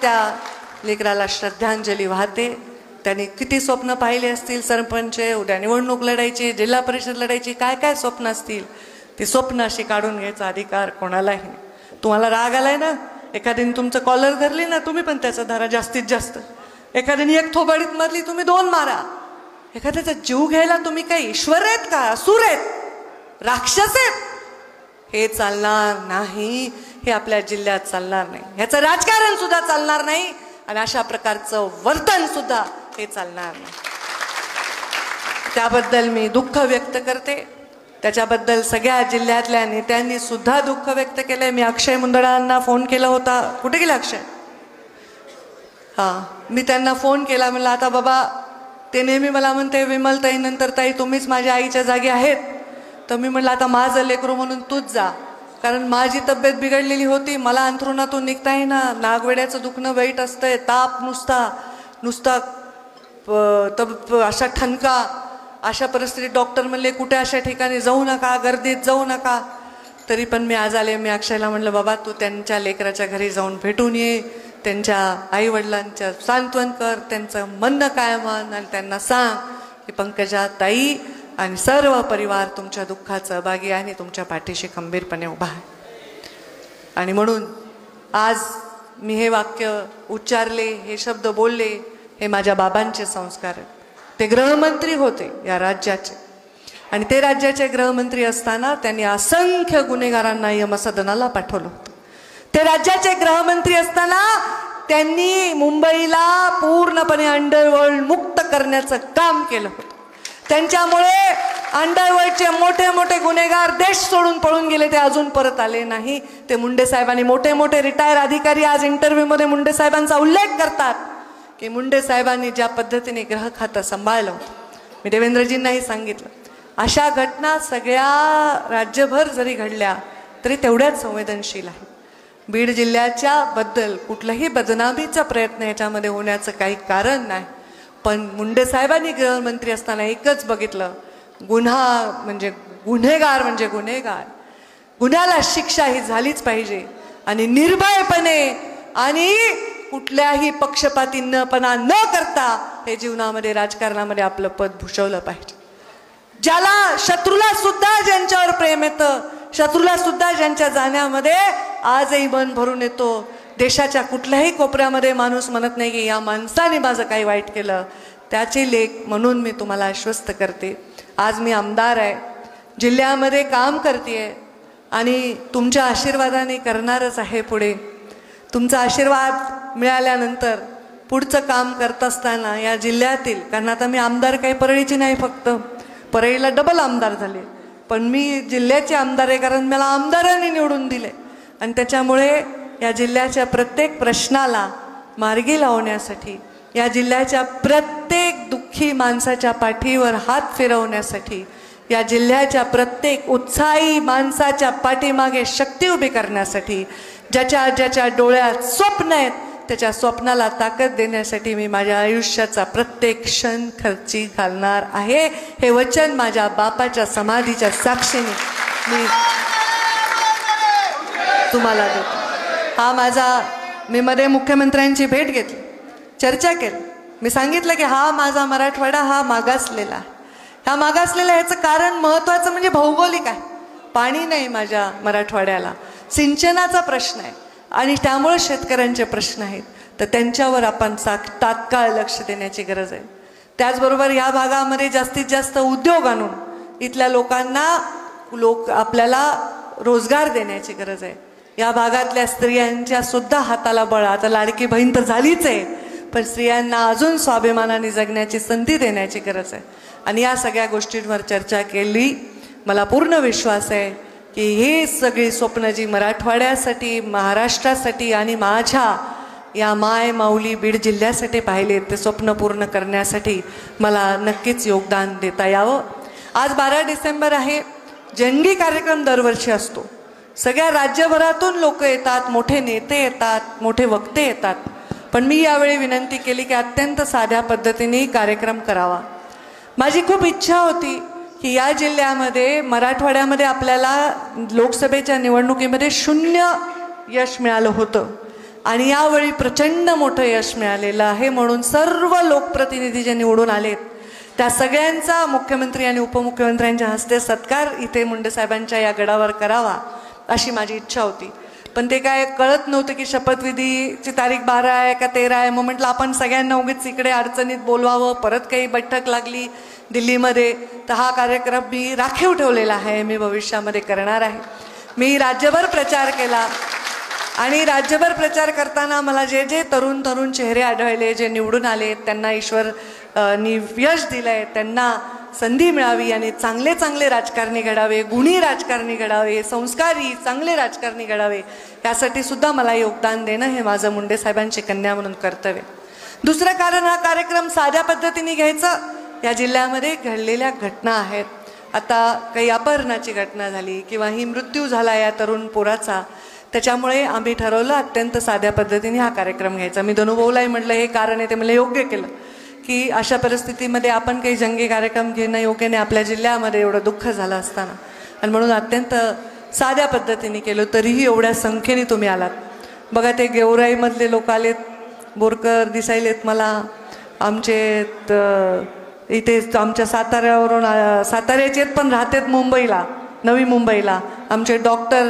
त्या लेकराला श्रद्धांजली वाहते. त्यांनी किती स्वप्न पाहिले असतील, सरपंच उद्या निवडणूक लढायची, जिल्हा परिषद लढायची, काय काय स्वप्न असतील, ती स्वप्न अशी काढून घ्यायचा अधिकार कोणालाही नाही. तुम्हाला राग आलाय ना, एखाद्याने तुमचं कॉलर धरली ना, तुम्ही पण त्याचा धरा जास्तीत जास्त. एखाद्याने एक थोबाडीत मारली, तुम्ही 2 मारा. एखाद्याचा जीव घ्यायला तुम्ही काही ईश्वर आहेत का, असुर आहेत, राक्षस आहेत? हे चालणार नाही. हे आपल्या जिल्ह्यात चालणार नाही. ह्याचं राजकारण सुद्धा चालणार नाही आणि अशा प्रकारचं वर्तन सुद्धा हे चालणार नाही. त्याबद्दल मी दुःख व्यक्त करते. त्याच्याबद्दल सगळ्या जिल्ह्यातल्या नेत्यांनी सुद्धा दुःख व्यक्त केलंय. मी अक्षय मुंदडांना फोन केला होता. कुठे गेला अक्षय? मी त्यांना फोन केला. म्हणलं आता बाबा, ते नेहमी मला म्हणते विमल ताई नंतर ताई तुम्हीच माझ्या आईच्या जागी आहेत. तर मी म्हटलं आता माझं लेकरू म्हणून तूच जा, कारण माझी तब्येत बिघडलेली होती. मला अंथरुणातून निघता येईना, नागवेड्याचं दुखणं वाईट असतंय, ताप नुसता अशा ठणका. अशा परिस्थितीत डॉक्टर म्हणले कुठे अशा ठिकाणी जाऊ नका, गर्दीत जाऊ नका. तरी पण मी आज आले. मी अक्षयला म्हणलं बाबा तू त्यांच्या लेकराच्या घरी जाऊन भेटून ये, त्यांच्या आईवडिलांच्या सांत्वन कर, त्यांचं म्हणणं काय म्हण आणि त्यांना सांग की पंकजा ताई आणि सर्व परिवार तुमच्या दुःखात सहभागी आहे आणि तुमच्या पाठीशी खंबीरपणे उभा आहे. आणि म्हणून आज मी हे वाक्य उच्चारले, हे शब्द बोलले, हे माझ्या बाबांचे संस्कार आहेत. ते गृहमंत्री होते या राज्याचे आणि ते राज्याचे गृहमंत्री असताना त्यांनी असंख्य गुन्हेगारांना यमसदनाला पाठवलं होतं. ते राज्याचे गृहमंत्री असताना त्यांनी मुंबईला पूर्णपणे अंडरवर्ल्ड मुक्त करण्याचं काम केलं होतं. त्यांच्यामुळे अंडरवर्ल्डचे मोठे मोठे गुन्हेगार देश सोडून पळून गेले, ते अजून परत आले नाही. ते मुंडे साहेबांनी, मोठे मोठे रिटायर अधिकारी आज इंटरव्ह्यूमध्ये मुंडे साहेबांचा उल्लेख करतात की मुंडे साहेबांनी ज्या पद्धतीने ग्रह खातं सांभाळलं होतं. मी देवेंद्रजींनाही सांगितलं, अशा घटना सगळ्या राज्यभर जरी घडल्या तरी तेवढ्याच संवेदनशील आहे. बीड जिल्ह्याच्या बद्दल कुठलाही बदनामीचा प्रयत्न याच्यामध्ये होण्याचं काही कारण नाही. पण मुंडे साहेबांनी गृहमंत्री असताना एकच बघितलं, गुन्हा म्हणजे गुन्हेगार म्हणजे गुन्हेगार, गुन्ह्याला शिक्षा ही झालीच पाहिजे आणि निर्भयपणे आणि कुठल्याही पक्षपातीपणा न करता हे जीवनामध्ये राजकारणामध्ये आपलं पद भूषवलं पाहिजे. ज्याला शत्रूला सुद्धा ज्यांच्यावर प्रेम येतं, शत्रूला सुद्धा ज्यांच्या जाण्यामध्ये आजही मन भरून येतो, देशाच्या कुठल्याही कोपऱ्यामध्ये माणूस म्हणत नाही की या माणसाने माझं काही वाईट केलं, त्याचे लेख म्हणून मी तुम्हाला आश्वस्त करते. आज मी आमदार आहे, जिल्ह्यामध्ये काम करते आणि तुमच्या आशीर्वादाने करणारच आहे पुढे. तुमचा आशीर्वाद मिळाल्यानंतर पुढचं काम करत असताना या जिल्ह्यातील, कारण आता मी आमदार काही परळीची नाही, फक्त परळीला डबल आमदार झाले, पण मी जिल्ह्याचे आमदार आहे कारण मला आमदारांनी निवडून दिले आणि त्याच्यामुळे या जिल्ह्याच्या प्रत्येक प्रश्नाला मार्गी लावण्यासाठी, या जिल्ह्याच्या प्रत्येक दुःखी माणसाच्या पाठीवर हात फिरवण्यासाठी, या जिल्ह्याच्या प्रत्येक उत्साही माणसाच्या पाठीमागे शक्ती उभी करण्यासाठी, ज्याच्या डोळ्यात स्वप्न आहेत त्याच्या स्वप्नाला ताकद देण्यासाठी मी माझ्या आयुष्याचा प्रत्येक क्षण खर्ची घालणार आहे. हे वचन माझ्या बापाच्या समाधीच्या साक्षीने मी तुम्हाला देतो. हा मी मध्ये मुख्यमंत्र्यांची भेट घेतली, चर्चा केली. मी सांगितलं की हा माझा मराठवाडा हा मागासलेला, ह्याचं कारण महत्त्वाचं म्हणजे भौगोलिक आहे. पाणी नाही माझ्या मराठवाड्याला, सिंचनाचा प्रश्न आहे आणि त्यामुळे शेतकऱ्यांचे प्रश्न आहेत, तर त्यांच्यावर आपण तात्काळ लक्ष देण्याची गरज आहे. त्याचबरोबर या भागामध्ये जास्तीत जास्त उद्योग आणून इथल्या लोकांना आपल्याला रोजगार देण्याची गरज आहे. या भागातल्या स्त्रियांच्या सुद्धा हाताला बळ, आता लाडकी बहीण तर झालीच आहे, पण स्त्रियांना अजून स्वाभिमानाने जगण्याची संधी देण्याची गरज आहे. आणि या सगळ्या गोष्टींवर चर्चा केली. मला पूर्ण विश्वास आहे की ही सगळी स्वप्न जी मराठवाड्यासाठी, महाराष्ट्रासाठी आणि माझ्या या माय माऊली बीड जिल्ह्यासाठी पाहिले, ते स्वप्न पूर्ण करण्यासाठी मला नक्कीच योगदान देता यावं. आज 12 डिसेंबर आहे. जंगी कार्यक्रम दरवर्षी असतो. सगळ्या राज्यभरातून लोक येतात, मोठे नेते येतात, मोठे वक्ते येतात, पण मी यावेळी विनंती केली की अत्यंत साध्या पद्धतीने कार्यक्रम करावा. माझी खूप इच्छा होती की या जिल्ह्यामध्ये, मराठवाड्यामध्ये आपल्याला लोकसभेच्या निवडणुकीमध्ये 0 यश मिळालं होतं आणि यावेळी प्रचंड मोठं यश मिळालेलं आहे. म्हणून सर्व लोकप्रतिनिधी जे निवडून आलेत त्या सगळ्यांचा मुख्यमंत्री आणि उपमुख्यमंत्र्यांच्या हस्ते सत्कार इथे मुंडे साहेबांच्या या गडावर करावा अशी माझी इच्छा होती. पण ते काय कळत नव्हतं की शपथविधीची तारीख 12 आहे का 13 आहे. मग म्हटलं आपण सगळ्यांना उगीच इकडे अडचणीत बोलवावं, परत काही बैठक लागली दिल्लीमध्ये, तर हा कार्यक्रम मी राखीव ठेवलेला आहे, मी भविष्यामध्ये करणार आहे. मी राज्यभर प्रचार केला आणि राज्यभर प्रचार करताना मला जे जे तरुण चेहरे आढळले, जे निवडून आले, त्यांना ईश्वर नी यश दिलंय, त्यांना संधी मिळावी आणि चांगले चांगले राजकारणी घडावे, गुणी राजकारणी घडावे, संस्कारी चांगले राजकारणी घडावे, यासाठी सुद्धा मला योगदान देणं हे माझं मुंडे साहेबांची कन्या म्हणून कर्तव्य. दुसरं कारण, हा कार्यक्रम साध्या पद्धतीने घ्यायचं. या जिल्ह्यामध्ये घडलेल्या घटना आहेत, आता काही अपहरणाची घटना झाली किंवा ही मृत्यू झाला या तरुण पोराचा, त्याच्यामुळे आम्ही ठरवलं अत्यंत साध्या पद्धतीने हा कार्यक्रम घ्यायचा. मी धनुभाऊलाही म्हटलं हे कारण आहे, ते मला योग्य केलं की अशा परिस्थितीमध्ये आपण काही जंगी कार्यक्रम घेणं योग्य नाही, आपल्या जिल्ह्यामध्ये एवढं दुःख झालं असताना, आणि म्हणून अत्यंत साध्या पद्धतीने केलं. तरीही एवढ्या संख्येने तुम्ही आलात. बघा ते गेवराईमधले लोक आलेत, बोरकर दिसायलेत मला, आमचे इथे आमच्या साताऱ्याचे पण राहतात मुंबईला, नवी मुंबईला आमचे डॉक्टर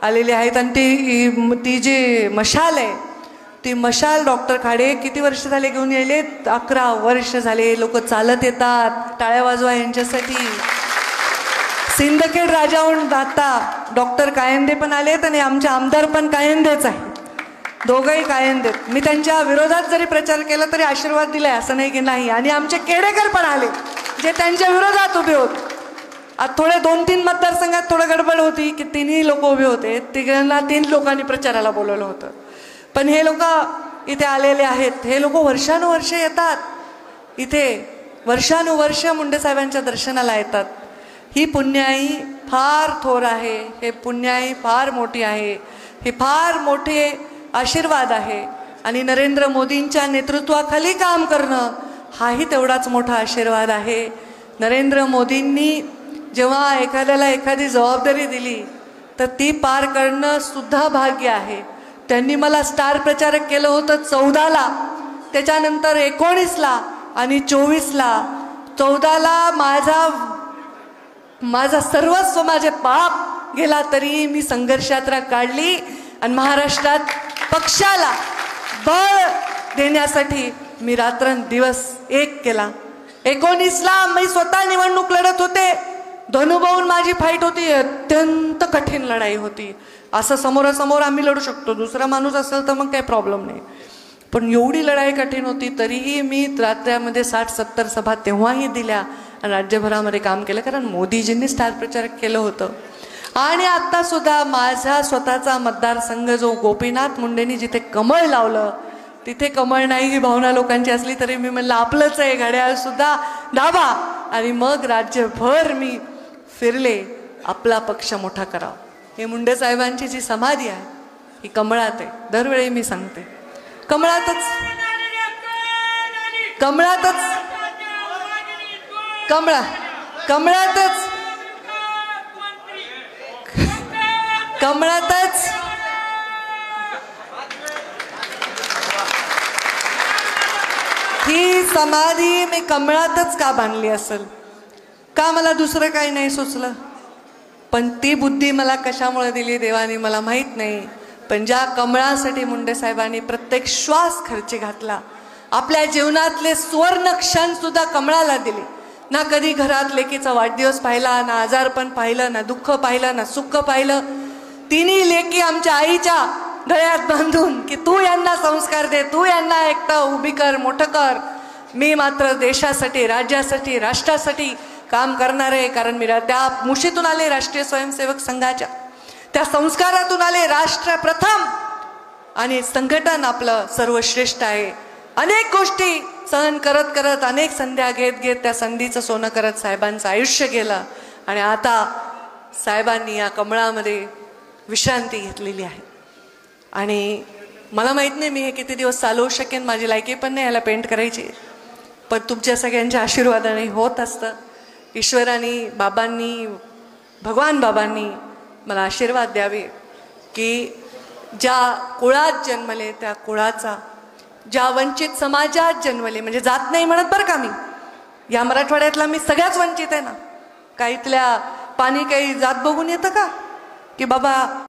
आलेले आहेत. आणि ती जी मशाल आहे, ती मशाल डॉक्टर खाडे किती वर्ष झाले घेऊन यायले? 11 वर्ष झाले. लोक चालत येतात, टाळ्या वाजवा यांच्यासाठी. सिंदखेड राजाहून आता डॉक्टर कायंदे पण आलेत आणि आमचे आमदार पण कायंदेच आहे, दोघंही कायंदेत. मी त्यांच्या विरोधात जरी प्रचार केला तरी आशीर्वाद दिलाय, असं नाही की नाही. आणि आमचे केडेकर पण आले जे त्यांच्या विरोधात उभे होते. आता थोडे 2-3 मतदारसंघात थोडं गडबड होती की 3ही लोक उभे होते, तिघांना 3 लोकांनी प्रचाराला बोलवलं होतं. पण हे लोक इथे आलेले आहेत, हे लोक वर्षानुवर्ष येतात इथे, वर्षानुवर्ष मुंडे साहेबांच्या दर्शनाला येतात. ही पुण्याई फार थोर आहे, हे पुण्याई फार मोठी आहे, हे फार मोठे आशीर्वाद आहे. आणि नरेंद्र मोदींच्या नेतृत्वाखाली काम करणं हाही तेवढाच मोठा आशीर्वाद आहे. नरेंद्र मोदींनी जेव्हा एखाद्याला एखादी जबाबदारी दिली तर ती पार करणं सुद्धा भाग्य आहे. त्यांनी मला स्टार प्रचारक केलं होतं 14ला, त्याच्यानंतर 19ला आणि 24ला. 14ला माझा सर्वस्व, माझे पाप गेला तरी मी संघर्ष यात्रा काढली आणि महाराष्ट्रात पक्षाला बळ देण्यासाठी मी रात्रंदिवस एक केला. 19ला मी स्वतः निवडणूक लढत होते, धनुभाऊन माझी फाईट होती, अत्यंत कठीण लढाई होती. असं समोरासमोर आम्ही लढू शकतो, दुसरा माणूस असेल तर मग काही प्रॉब्लेम नाही, पण एवढी लढाई कठीण होती तरीही मी रात्र्यामध्ये 60-70 सभा तेव्हाही दिल्या आणि राज्यभरामध्ये काम केलं, कारण मोदीजींनी स्टार प्रचारक केलं होतं. आणि आत्ता सुद्धा माझा स्वतःचा मतदारसंघ जो गोपीनाथ मुंडेंनी जिथे कमळ लावलं तिथे कमळ नाही ही भावना लोकांची असली तरी मी म्हणलं आपलंच आहे, घड्याळ सुद्धा दाबा. आणि मग राज्यभर मी फिरले, आपला पक्ष मोठा करावा. हे मुंडे साहेबांची जी समाधी आहे ही कमळात आहे. दरवेळी मी सांगते, कमळातच ही समाधी मी कमळातच का बांधली असेल, का मला दुसरं काही नाही सुचलं. पण ती बुद्धी मला कशामुळे दिली देवाने मला माहीत नाही. पण ज्या कमळासाठी मुंडे साहेबांनी प्रत्येक श्वास खर्ची घातला, आपल्या जीवनातले सुवर्ण क्षण सुद्धा कमळाला दिले. ना कधी घरात लेकीचा वाढदिवस पाहिला, ना आजारपण पाहिलं, ना दुःख पाहिलं, ना सुख पाहिलं. तिन्ही लेकी आमच्या आईच्या गळ्यात बांधून की तू यांना संस्कार दे, तू यांना एकटं उभी कर, मोठं कर. मी मात्र देशासाठी, राज्यासाठी, राष्ट्रासाठी काम करणार आहे. कारण मी त्या मुशीतून आले, राष्ट्रीय स्वयंसेवक संघाच्या त्या संस्कारातून आले. राष्ट्र प्रथम आणि संघटन आपलं सर्वश्रेष्ठ आहे. अनेक गोष्टी सहन करत करत, अनेक संध्या घेत घेत त्या संधीचं सोनं करत साहेबांचं आयुष्य गेलं. आणि आता साहेबांनी या कमळामध्ये विश्रांती घेतलेली आहे. आणि मला माहीत नाही मी हे किती दिवस चालवू शकेन, माझी लायकी पण नाही याला पेंट करायची, पण तुमच्या सगळ्यांच्या आशीर्वादाने होत असतं. ईश्वराने, बाबांनी, भगवान बाबांनी मला आशीर्वाद द्यावे की ज्या कुळात जन्मले त्या कुळाचा, ज्या वंचित समाजात जन्मले, म्हणजे जात नाही म्हणत बरं का मी, या मराठवाड्यातला मी सगळ्याच वंचित आहे ना. का इथल्या पाणी काही जात बघून येतं का की बाबा